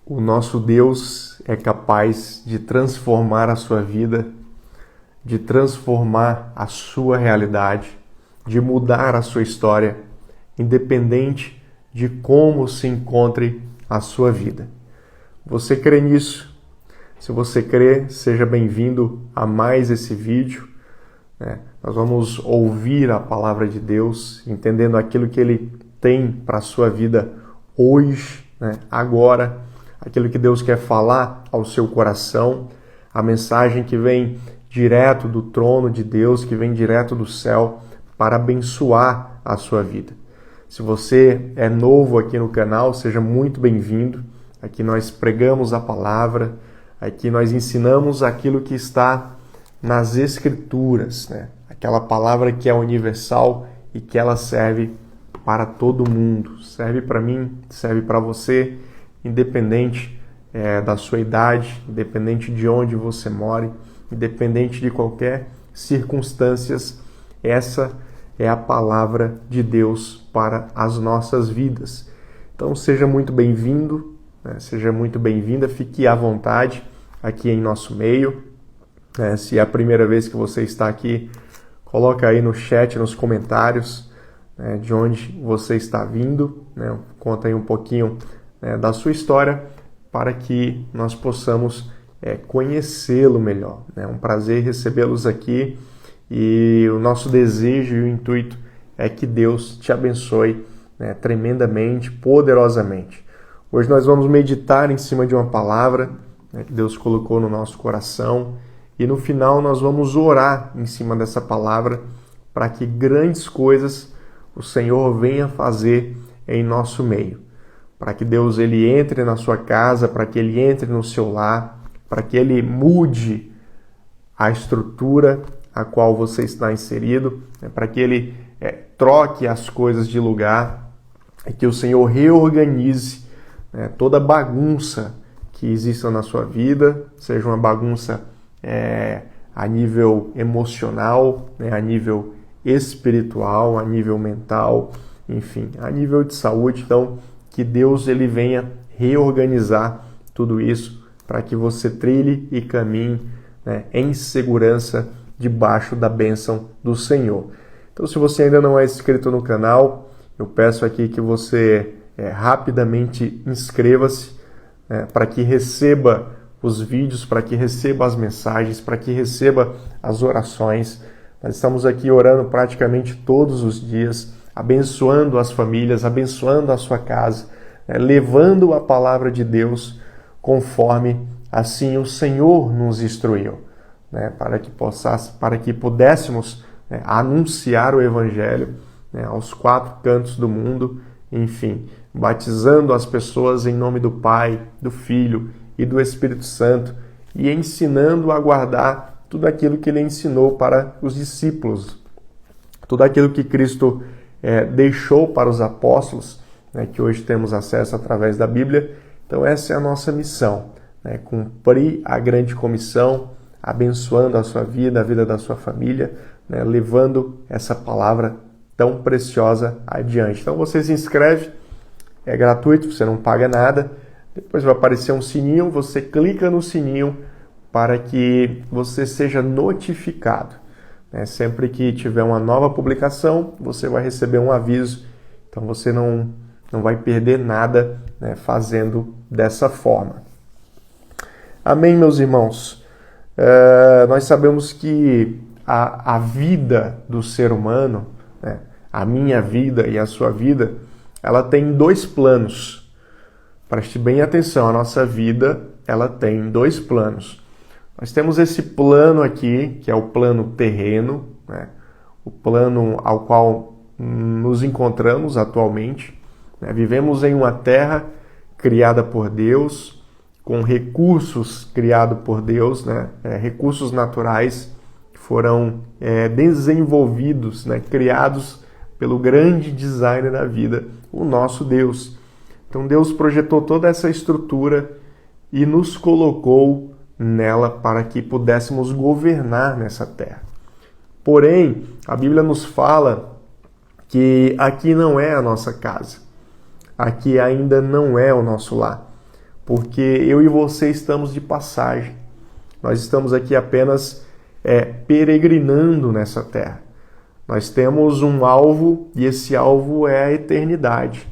O nosso Deus é capaz de transformar a sua vida, de transformar a sua realidade, de mudar a sua história, independente de como se encontre a sua vida. Você crê nisso? Se você crê, seja bem-vindo a mais esse vídeo. Nós vamos ouvir a palavra de Deus, entendendo aquilo que Ele tem para a sua vida hoje, agora, aquilo que Deus quer falar ao seu coração, a mensagem que vem direto do trono de Deus, que vem direto do céu, para abençoar a sua vida. Se você é novo aqui no canal, seja muito bem-vindo. Aqui nós pregamos a palavra, aqui nós ensinamos aquilo que está nas Escrituras, aquela palavra que é universal e que ela serve para todo mundo. Serve para mim, serve para você, independente da sua idade, independente de onde você mora, independente de qualquer circunstâncias. Essa é a palavra de Deus para as nossas vidas. Então seja muito bem-vindo, seja muito bem-vinda, fique à vontade aqui em nosso meio. Se é a primeira vez que você está aqui, coloca aí no chat, nos comentários, de onde você está vindo, conta aí um pouquinho da sua história para que nós possamos conhecê-lo melhor. É um prazer recebê-los aqui e o nosso desejo e o intuito é que Deus te abençoe tremendamente, poderosamente. Hoje nós vamos meditar em cima de uma palavra que Deus colocou no nosso coração e no final nós vamos orar em cima dessa palavra para que grandes coisas o Senhor venha fazer em nosso meio. Para que Deus ele entre na sua casa, para que ele entre no seu lar, para que ele mude a estrutura a qual você está inserido, para que ele troque as coisas de lugar, e que o Senhor reorganize toda bagunça que exista na sua vida, seja uma bagunça a nível emocional, a nível espiritual, a nível mental, enfim, a nível de saúde. Então, que Deus ele venha reorganizar tudo isso para que você trilhe e caminhe em segurança debaixo da bênção do Senhor. Então, se você ainda não é inscrito no canal, eu peço aqui que você rapidamente inscreva-se para que receba os vídeos, para que receba as mensagens, para que receba as orações. Nós estamos aqui orando praticamente todos os dias, abençoando as famílias, abençoando a sua casa, levando a palavra de Deus conforme assim o Senhor nos instruiu, para que pudéssemos anunciar o Evangelho aos quatro cantos do mundo, enfim, batizando as pessoas em nome do Pai, do Filho e do Espírito Santo e ensinando a guardar tudo aquilo que ele ensinou para os discípulos, tudo aquilo que Cristo deixou para os apóstolos, que hoje temos acesso através da Bíblia. Então essa é a nossa missão, cumprir a grande comissão, abençoando a sua vida, a vida da sua família, levando essa palavra tão preciosa adiante. Então você se inscreve, é gratuito, você não paga nada, depois vai aparecer um sininho, você clica no sininho para que você seja notificado. Sempre que tiver uma nova publicação, você vai receber um aviso. Então você não vai perder nada fazendo dessa forma. Amém, meus irmãos? Nós sabemos que a vida do ser humano, a minha vida e a sua vida, ela tem dois planos. Preste bem atenção, a nossa vida ela tem dois planos. Nós temos esse plano aqui, que é o plano terreno, o plano ao qual nos encontramos atualmente. Vivemos em uma terra criada por Deus, com recursos criados por Deus, recursos naturais que foram desenvolvidos, criados pelo grande designer da vida, o nosso Deus. Então Deus projetou toda essa estrutura e nos colocou nela para que pudéssemos governar nessa terra. Porém, a Bíblia nos fala que aqui não é a nossa casa. Aqui ainda não é o nosso lar. porque eu e você estamos de passagem. Nós estamos aqui apenas peregrinando nessa terra. Nós temos um alvo e esse alvo é a eternidade.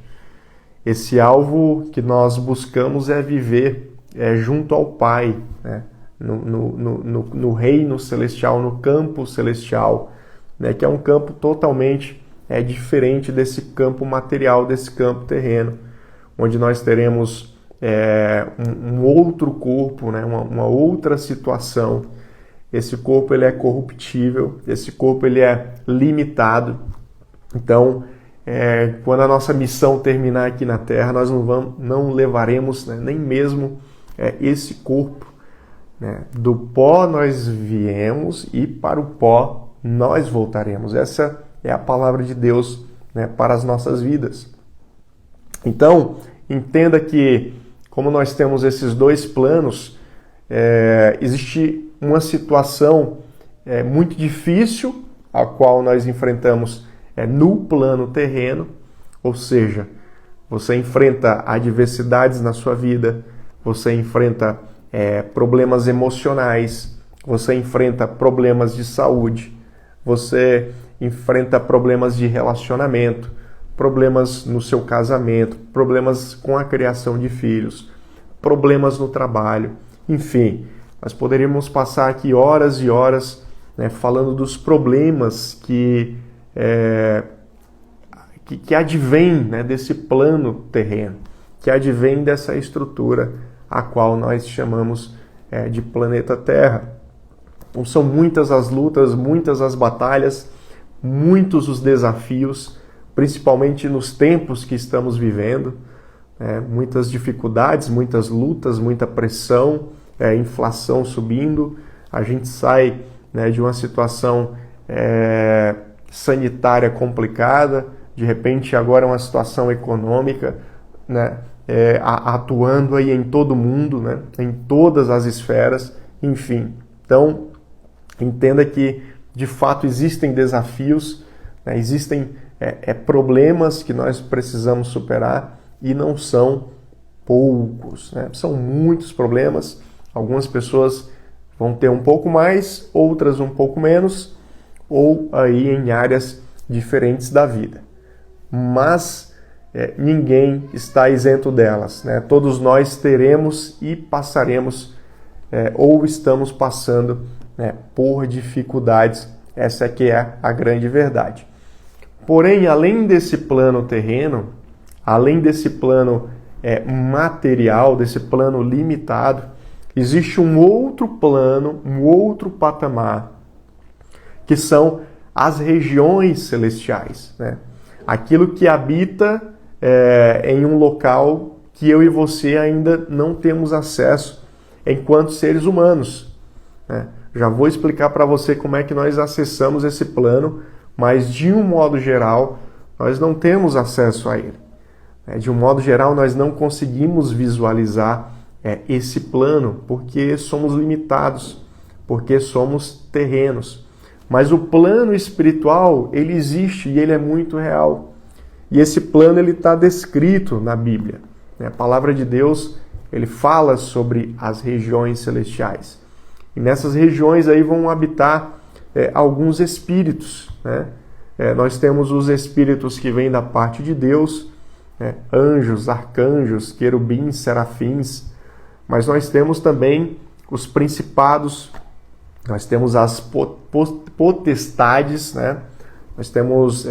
Esse alvo que nós buscamos é viver junto ao Pai, né? No reino celestial, no campo celestial, né? Que é um campo totalmente diferente desse campo material, desse campo terreno, onde nós teremos um outro corpo, né? Uma outra situação. Esse corpo ele é corruptível, esse corpo ele é limitado. Então, quando a nossa missão terminar aqui na Terra, nós não levaremos, né, nem mesmo esse corpo, né? Do pó nós viemos e para o pó nós voltaremos. Essa é a palavra de Deus, né, para as nossas vidas. Então, entenda que, como nós temos esses dois planos, existe uma situação muito difícil, a qual nós enfrentamos no plano terreno, ou seja, você enfrenta adversidades na sua vida, você enfrenta problemas emocionais, você enfrenta problemas de saúde, você enfrenta problemas de relacionamento, problemas no seu casamento, problemas com a criação de filhos, problemas no trabalho, enfim. Nós poderíamos passar aqui horas e horas, né, falando dos problemas que advêm, né, desse plano terreno, que advém dessa estrutura a qual nós chamamos de planeta Terra. Então, são muitas as lutas, muitas as batalhas, muitos os desafios, principalmente nos tempos que estamos vivendo, muitas dificuldades, muitas lutas, muita pressão, inflação subindo, a gente sai, né, de uma situação sanitária complicada, de repente agora uma situação econômica, né, atuando aí em todo mundo, né, em todas as esferas, enfim. Então, entenda que de fato existem desafios, né, existem problemas que nós precisamos superar e não são poucos, né, são muitos problemas. Algumas pessoas vão ter um pouco mais, outras um pouco menos, ou aí em áreas diferentes da vida. Mas ninguém está isento delas, né? Todos nós teremos e passaremos, ou estamos passando, né, por dificuldades. Essa que é a grande verdade. Porém, além desse plano terreno, além desse plano material, desse plano limitado, existe um outro plano, um outro patamar, que são as regiões celestiais, né? Aquilo que habita em um local que eu e você ainda não temos acesso enquanto seres humanos, né? Já vou explicar para você como é que nós acessamos esse plano, mas de um modo geral, nós não temos acesso a ele. De um modo geral, nós não conseguimos visualizar esse plano, porque somos limitados, porque somos terrenos. Mas o plano espiritual, ele existe e ele é muito real. E esse plano ele está descrito na Bíblia. A palavra de Deus, ele fala sobre as regiões celestiais. E nessas regiões aí vão habitar alguns espíritos, né? Nós temos os espíritos que vêm da parte de Deus, anjos, arcanjos, querubins, serafins. Mas nós temos também os principados, nós temos as potestades, né? Nós temos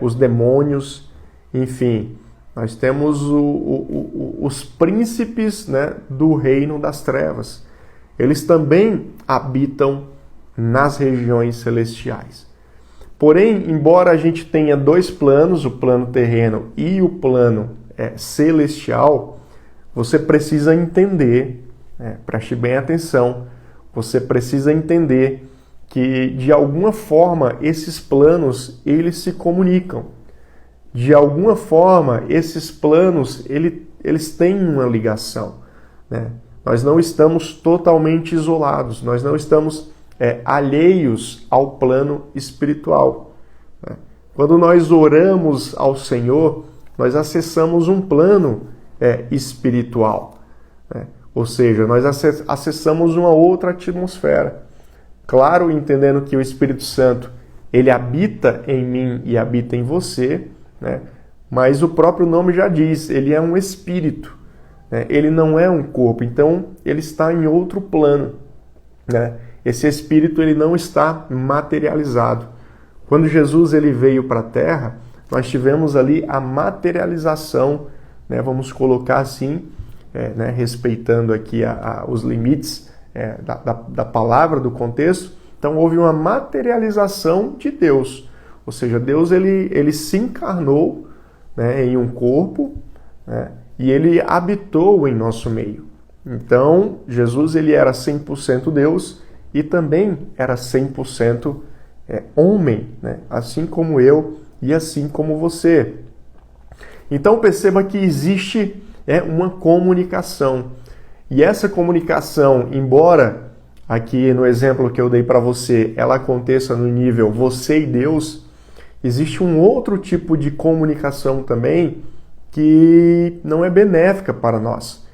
os demônios, enfim, nós temos os príncipes, né, do reino das trevas. Eles também habitam nas regiões celestiais. Porém, embora a gente tenha dois planos, o plano terreno e o plano celestial, você precisa entender, preste bem atenção, você precisa entender que, de alguma forma, esses planos, eles se comunicam. De alguma forma, esses planos, eles têm uma ligação, né? Nós não estamos totalmente isolados, nós não estamos alheios ao plano espiritual, né? Quando nós oramos ao Senhor, nós acessamos um plano espiritual. né? Ou seja, nós acessamos uma outra atmosfera. Claro, entendendo que o Espírito Santo, ele habita em mim e habita em você, né? Mas o próprio nome já diz, ele é um espírito, né? Ele não é um corpo, então ele está em outro plano, né? Esse espírito, ele não está materializado. Quando Jesus ele veio para a Terra, nós tivemos ali a materialização, né? Vamos colocar assim, né? Respeitando aqui os limites da palavra, do contexto. Então houve uma materialização de Deus, ou seja, Deus ele se encarnou, né, em um corpo, né, e ele habitou em nosso meio. Então Jesus ele era 100% Deus e também era 100% homem, né, assim como eu e assim como você. Então perceba que existe uma comunicação. E essa comunicação, embora aqui no exemplo que eu dei para você, ela aconteça no nível você e Deus, existe um outro tipo de comunicação também que não é benéfica para nós,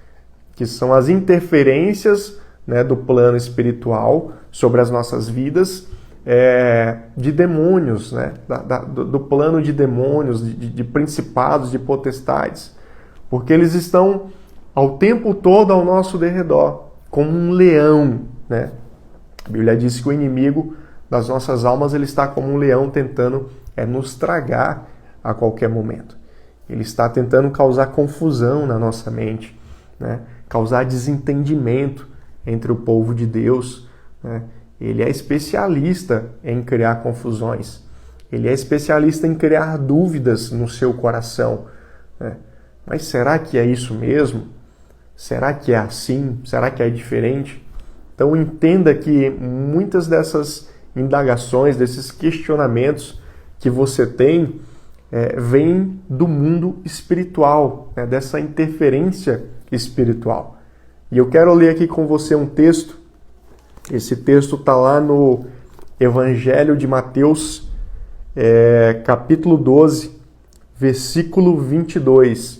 que são as interferências, né, do plano espiritual sobre as nossas vidas, de demônios, né, do plano de demônios, de principados, de potestades, porque eles estão ao tempo todo ao nosso derredor, como um leão, né? A Bíblia diz que o inimigo das nossas almas ele está como um leão tentando nos tragar a qualquer momento. Ele está tentando causar confusão na nossa mente, né? Causar desentendimento entre o povo de Deus, né? Ele é especialista em criar confusões. Ele é especialista em criar dúvidas no seu coração, né? Mas será que é isso mesmo? Será que é assim? Será que é diferente? Então entenda que muitas dessas indagações, desses questionamentos que você tem, vêm do mundo espiritual, né? Dessa interferência espiritual. E eu quero ler aqui com você um texto. Esse texto está lá no Evangelho de Mateus, capítulo 12, versículo 22.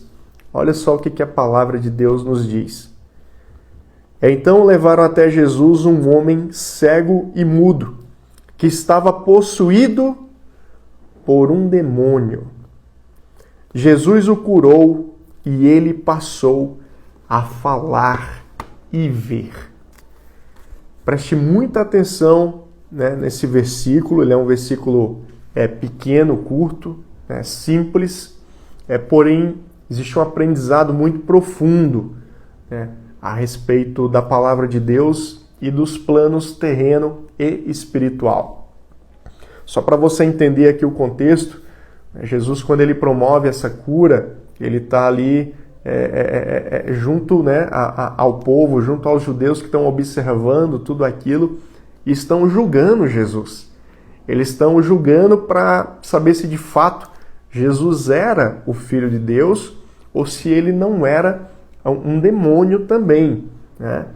Olha só o que a palavra de Deus nos diz. Então levaram até Jesus um homem cego e mudo, que estava possuído por um demônio. Jesus o curou e ele passou a falar e ver. Preste muita atenção, né, nesse versículo. Ele é um versículo pequeno, curto, né, simples, porém existe um aprendizado muito profundo, né, a respeito da palavra de Deus e dos planos terreno e espiritual. Só para você entender aqui o contexto, Jesus, quando ele promove essa cura, ele está ali junto, né, ao povo, junto aos judeus que estão observando tudo aquilo e estão julgando Jesus. Eles estão julgando para saber se de fato Jesus era o Filho de Deus ou se ele não era um demônio também, né?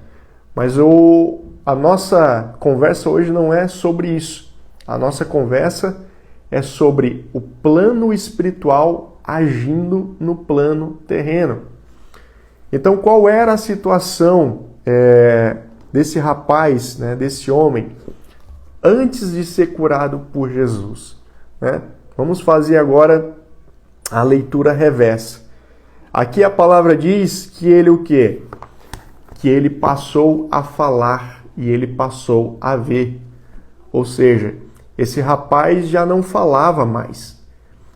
Mas a nossa conversa hoje não é sobre isso. A nossa conversa é sobre o plano espiritual agindo no plano terreno. Então, qual era a situação desse rapaz, né, desse homem, antes de ser curado por Jesus, né? Vamos fazer agora a leitura reversa. Aqui a palavra diz que ele o quê? Que ele passou a falar e ele passou a ver. Ou seja, esse rapaz já não falava mais.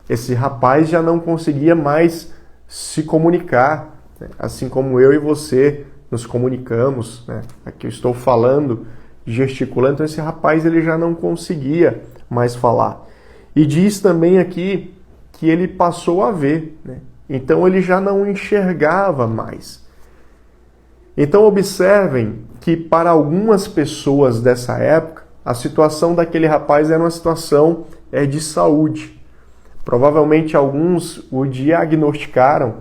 Esse rapaz já não conseguia mais se comunicar, né? Assim como eu e você nos comunicamos, né? Aqui eu estou falando, gesticulando, então esse rapaz ele já não conseguia mais falar. E diz também aqui que ele passou a ver, né? Então ele já não enxergava mais. Então observem que para algumas pessoas dessa época, a situação daquele rapaz era uma situação de saúde. Provavelmente alguns o diagnosticaram,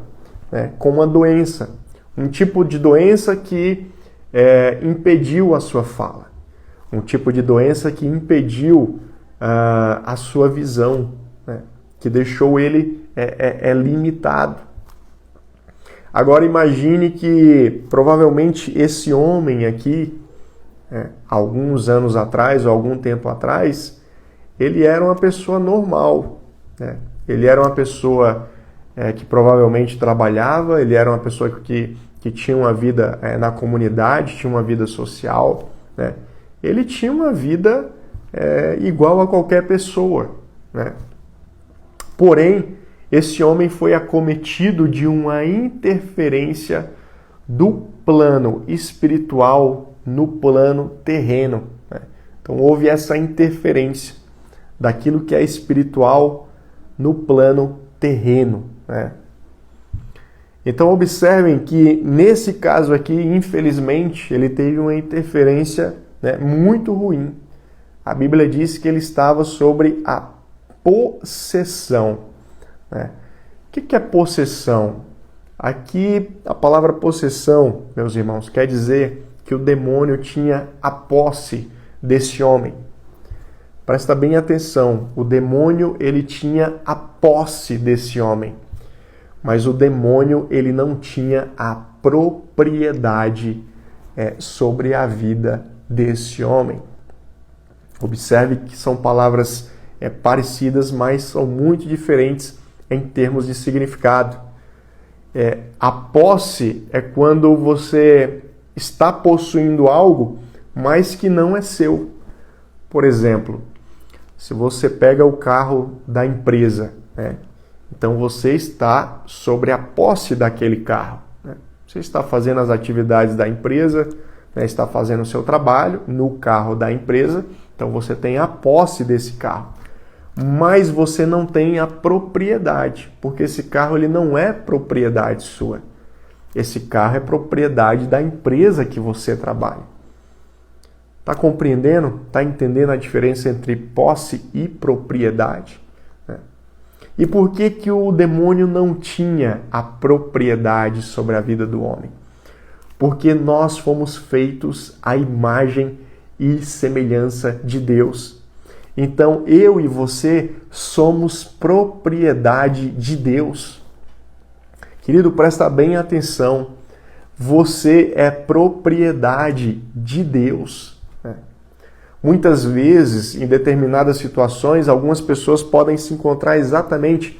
né, com uma doença, um tipo de doença que impediu a sua fala, um tipo de doença que impediu a sua visão, né, que deixou ele limitado. Agora imagine que provavelmente esse homem aqui, alguns anos atrás ou algum tempo atrás, ele era uma pessoa normal, né? Ele era uma pessoa que provavelmente trabalhava, ele era uma pessoa que tinha uma vida na comunidade, tinha uma vida social, né? Ele tinha uma vida igual a qualquer pessoa, né? Porém, esse homem foi acometido de uma interferência do plano espiritual no plano terreno, né? Então houve essa interferência daquilo que é espiritual no plano terreno, né? Então observem que nesse caso aqui, infelizmente, ele teve uma interferência, né, muito ruim. A Bíblia diz que ele estava sobre a possessão, né? O que é possessão? Aqui a palavra possessão, meus irmãos, quer dizer que o demônio tinha a posse desse homem. Presta bem atenção, o demônio ele tinha a posse desse homem, mas o demônio ele não tinha a propriedade sobre a vida desse homem. Observe que são palavras parecidas, mas são muito diferentes em termos de significado. A posse é quando você está possuindo algo, mas que não é seu. Por exemplo, se você pega o carro da empresa, né? Então você está sobre a posse daquele carro, né? Você está fazendo as atividades da empresa, né? Está fazendo o seu trabalho no carro da empresa, então você tem a posse desse carro. Mas você não tem a propriedade, porque esse carro ele não é propriedade sua. Esse carro é propriedade da empresa que você trabalha. Está compreendendo? Está entendendo a diferença entre posse e propriedade? E por que o demônio não tinha a propriedade sobre a vida do homem? Porque nós fomos feitos à imagem e semelhança de Deus. Então eu e você somos propriedade de Deus. Querido, presta bem atenção. Você é propriedade de Deus. Muitas vezes, em determinadas situações, algumas pessoas podem se encontrar exatamente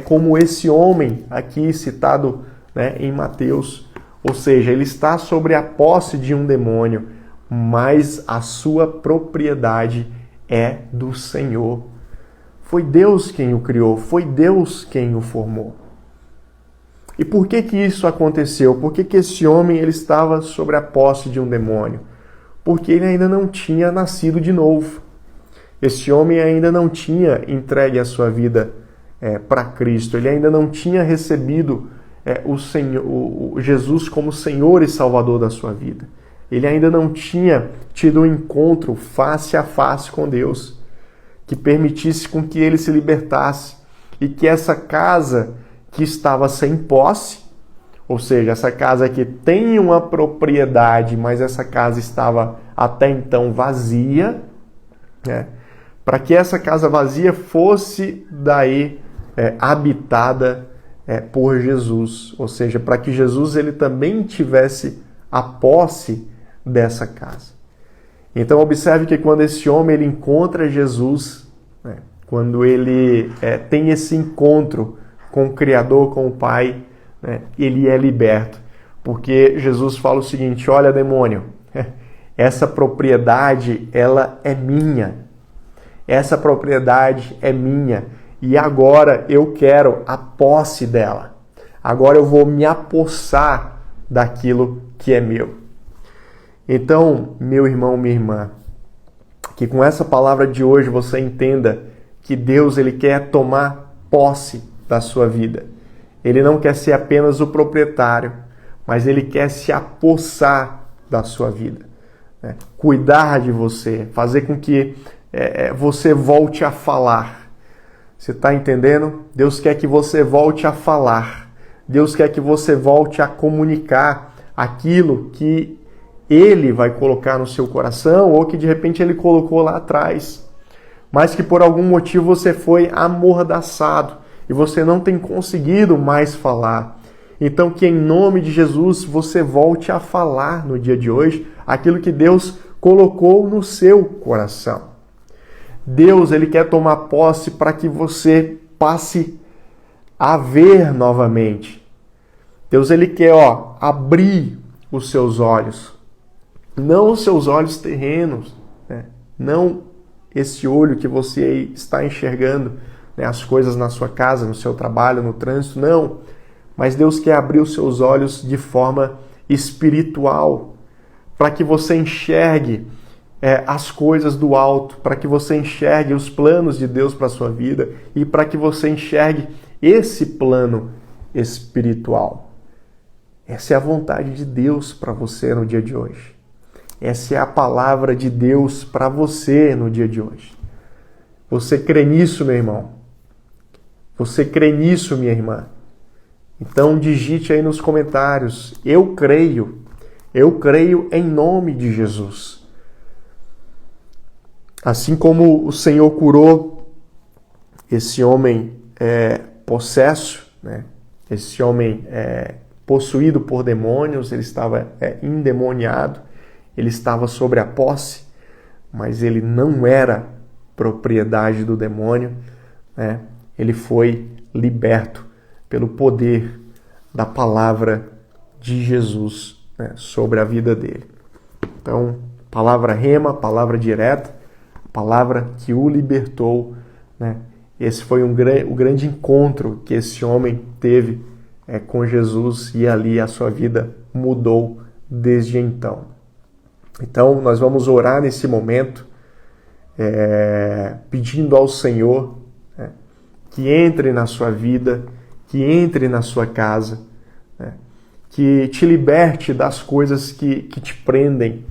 como esse homem aqui citado, né, em Mateus. Ou seja, ele está sobre a posse de um demônio, mas a sua propriedade é do Senhor. Foi Deus quem o criou, foi Deus quem o formou. E por que isso aconteceu? Por que esse homem ele estava sobre a posse de um demônio? Porque ele ainda não tinha nascido de novo. Esse homem ainda não tinha entregue a sua vida para Cristo. Ele ainda não tinha recebido o Jesus como Senhor e Salvador da sua vida. Ele ainda não tinha tido um encontro face a face com Deus, que permitisse com que ele se libertasse e que essa casa que estava sem posse, ou seja, essa casa que tem uma propriedade, mas essa casa estava até então vazia, né? Para que essa casa vazia fosse daí habitada por Jesus, ou seja, para que Jesus ele também tivesse a posse dessa casa. Então observe que quando esse homem ele encontra Jesus, né? Quando ele tem esse encontro com o Criador, com o Pai, né? Ele é liberto, porque Jesus fala o seguinte: olha, demônio, essa propriedade ela é minha, essa propriedade é minha e agora eu quero a posse dela, agora eu vou me apossar daquilo que é meu. Então, meu irmão, minha irmã, que com essa palavra de hoje você entenda que Deus ele quer tomar posse da sua vida. Ele não quer ser apenas o proprietário, mas ele quer se apossar da sua vida, né? Cuidar de você, fazer com que você volte a falar. Você está entendendo? Deus quer que você volte a falar. Deus quer que você volte a comunicar aquilo que Ele vai colocar no seu coração ou que de repente Ele colocou lá atrás, mas que por algum motivo você foi amordaçado e você não tem conseguido mais falar. Então que em nome de Jesus você volte a falar no dia de hoje aquilo que Deus colocou no seu coração. Deus, Ele quer tomar posse para que você passe a ver novamente. Deus, Ele quer, abrir os seus olhos. Não os seus olhos terrenos, né? Não esse olho que você está enxergando, né, as coisas na sua casa, no seu trabalho, no trânsito, não. Mas Deus quer abrir os seus olhos de forma espiritual, para que você enxergue as coisas do alto, para que você enxergue os planos de Deus para a sua vida e para que você enxergue esse plano espiritual. Essa é a vontade de Deus para você no dia de hoje. Essa é a palavra de Deus para você no dia de hoje. Você crê nisso, meu irmão? Você crê nisso, minha irmã? Então digite aí nos comentários: eu creio em nome de Jesus. Assim como o Senhor curou esse homem possesso, né? Esse homem possuído por demônios, ele estava endemoniado, ele estava sobre a posse, mas ele não era propriedade do demônio, né? Ele foi liberto pelo poder da palavra de Jesus, né, sobre a vida dele. Então, palavra rema, palavra direta, palavra que o libertou, né? Esse foi o grande encontro que esse homem teve com Jesus e ali a sua vida mudou desde então. Então, nós vamos orar nesse momento, pedindo ao Senhor, né, que entre na sua vida, que entre na sua casa, né, que te liberte das coisas que te prendem,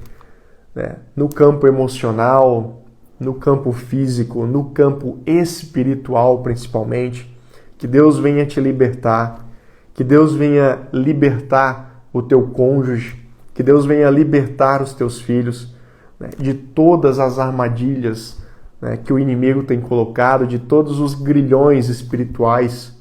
né, no campo emocional, no campo físico, no campo espiritual principalmente. Que Deus venha te libertar, que Deus venha libertar o teu cônjuge, que Deus venha libertar os teus filhos, né, de todas as armadilhas, né, que o inimigo tem colocado, de todos os grilhões espirituais,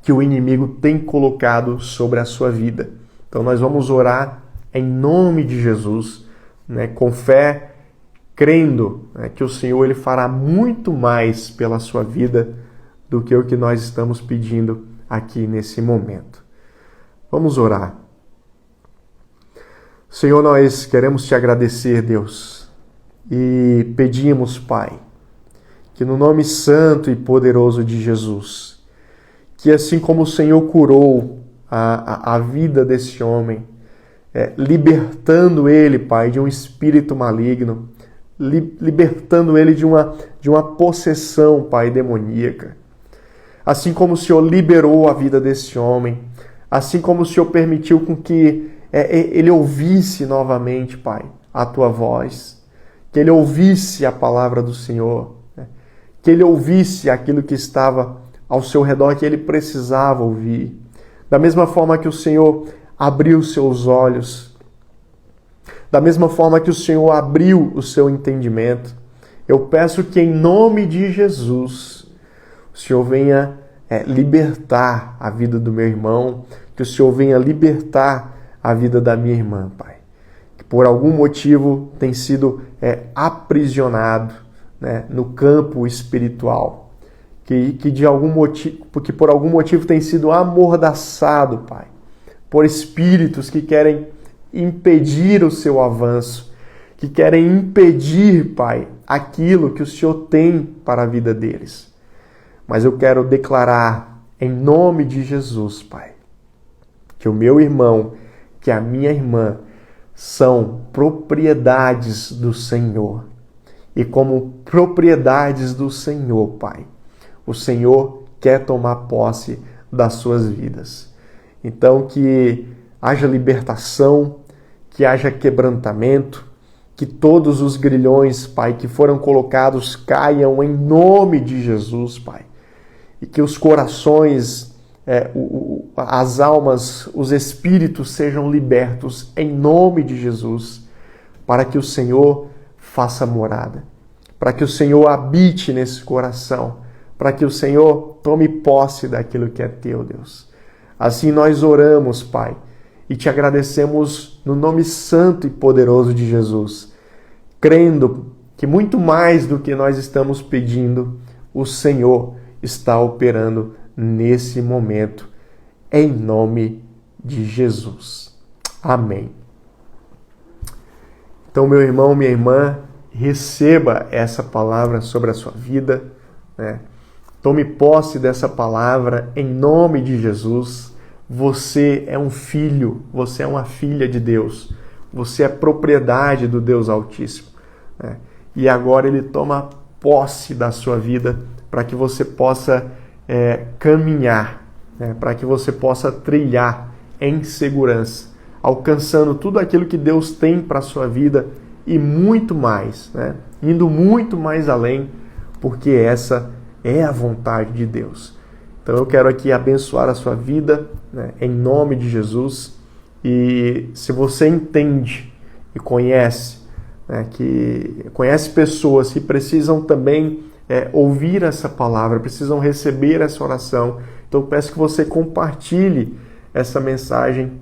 que o inimigo tem colocado sobre a sua vida. Então nós vamos orar em nome de Jesus, né, com fé, crendo, né, que o Senhor ele fará muito mais pela sua vida do que o que nós estamos pedindo aqui nesse momento. Vamos orar. Senhor, nós queremos te agradecer, Deus, e pedimos, Pai, que no nome santo e poderoso de Jesus, que assim como o Senhor curou a vida desse homem, libertando ele, Pai, de um espírito maligno, libertando ele de uma possessão, Pai, demoníaca. Assim como o Senhor liberou a vida desse homem, assim como o Senhor permitiu com que ele ouvisse novamente, Pai, a Tua voz, que ele ouvisse a palavra do Senhor, né? Que ele ouvisse aquilo que estava ao seu redor, que ele precisava ouvir. Da mesma forma que o Senhor abriu seus olhos, da mesma forma que o Senhor abriu o seu entendimento, eu peço que em nome de Jesus, o Senhor venha libertar a vida do meu irmão, que o Senhor venha libertar a vida da minha irmã, Pai, que por algum motivo tem sido aprisionado, né, no campo espiritual, que de algum motivo, porque por algum motivo tem sido amordaçado, Pai, por espíritos que querem impedir o seu avanço, que querem impedir, Pai, aquilo que o Senhor tem para a vida deles. Mas eu quero declarar em nome de Jesus, Pai, que o meu irmão, que a minha irmã são propriedades do Senhor. E como propriedades do Senhor, Pai, o Senhor quer tomar posse das suas vidas. Então que haja libertação, que haja quebrantamento, que todos os grilhões, Pai, que foram colocados caiam em nome de Jesus, Pai. E que os corações, as almas, os espíritos sejam libertos em nome de Jesus, para que o Senhor faça morada, para que o Senhor habite nesse coração, para que o Senhor tome posse daquilo que é teu, Deus. Assim nós oramos, Pai, e te agradecemos no nome santo e poderoso de Jesus, crendo que muito mais do que nós estamos pedindo, o Senhor está operando nesse momento, em nome de Jesus. Amém. Então, meu irmão, minha irmã, receba essa palavra sobre a sua vida, né? Tome posse dessa palavra em nome de Jesus. Você é um filho, você é uma filha de Deus, você é propriedade do Deus Altíssimo, né? E agora Ele toma posse da sua vida para que você possa caminhar, né? Para que você possa trilhar em segurança, alcançando tudo aquilo que Deus tem para a sua vida e muito mais, né? Indo muito mais além, porque essa é a vontade de Deus. Então eu quero aqui abençoar a sua vida, né, em nome de Jesus. E se você entende e conhece, né, que conhece pessoas que precisam também ouvir essa palavra, precisam receber essa oração, então eu peço que você compartilhe essa mensagem,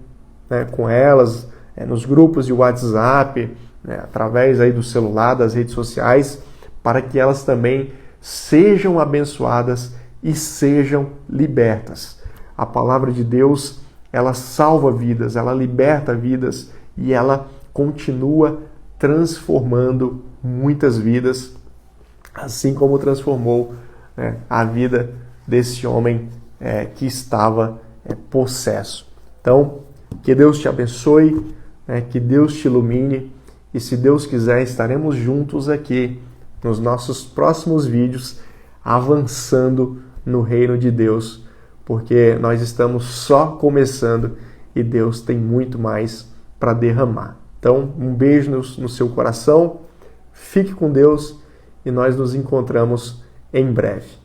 né, com elas, nos grupos de WhatsApp, né, através aí do celular, das redes sociais, para que elas também sejam abençoadas e sejam libertas. A palavra de Deus, ela salva vidas, ela liberta vidas e ela continua transformando muitas vidas, assim como transformou, né, a vida desse homem que estava possesso. Então, que Deus te abençoe, né, que Deus te ilumine e, se Deus quiser, estaremos juntos aqui nos nossos próximos vídeos, avançando no reino de Deus, porque nós estamos só começando e Deus tem muito mais para derramar. Então, um beijo no seu coração, fique com Deus e nós nos encontramos em breve.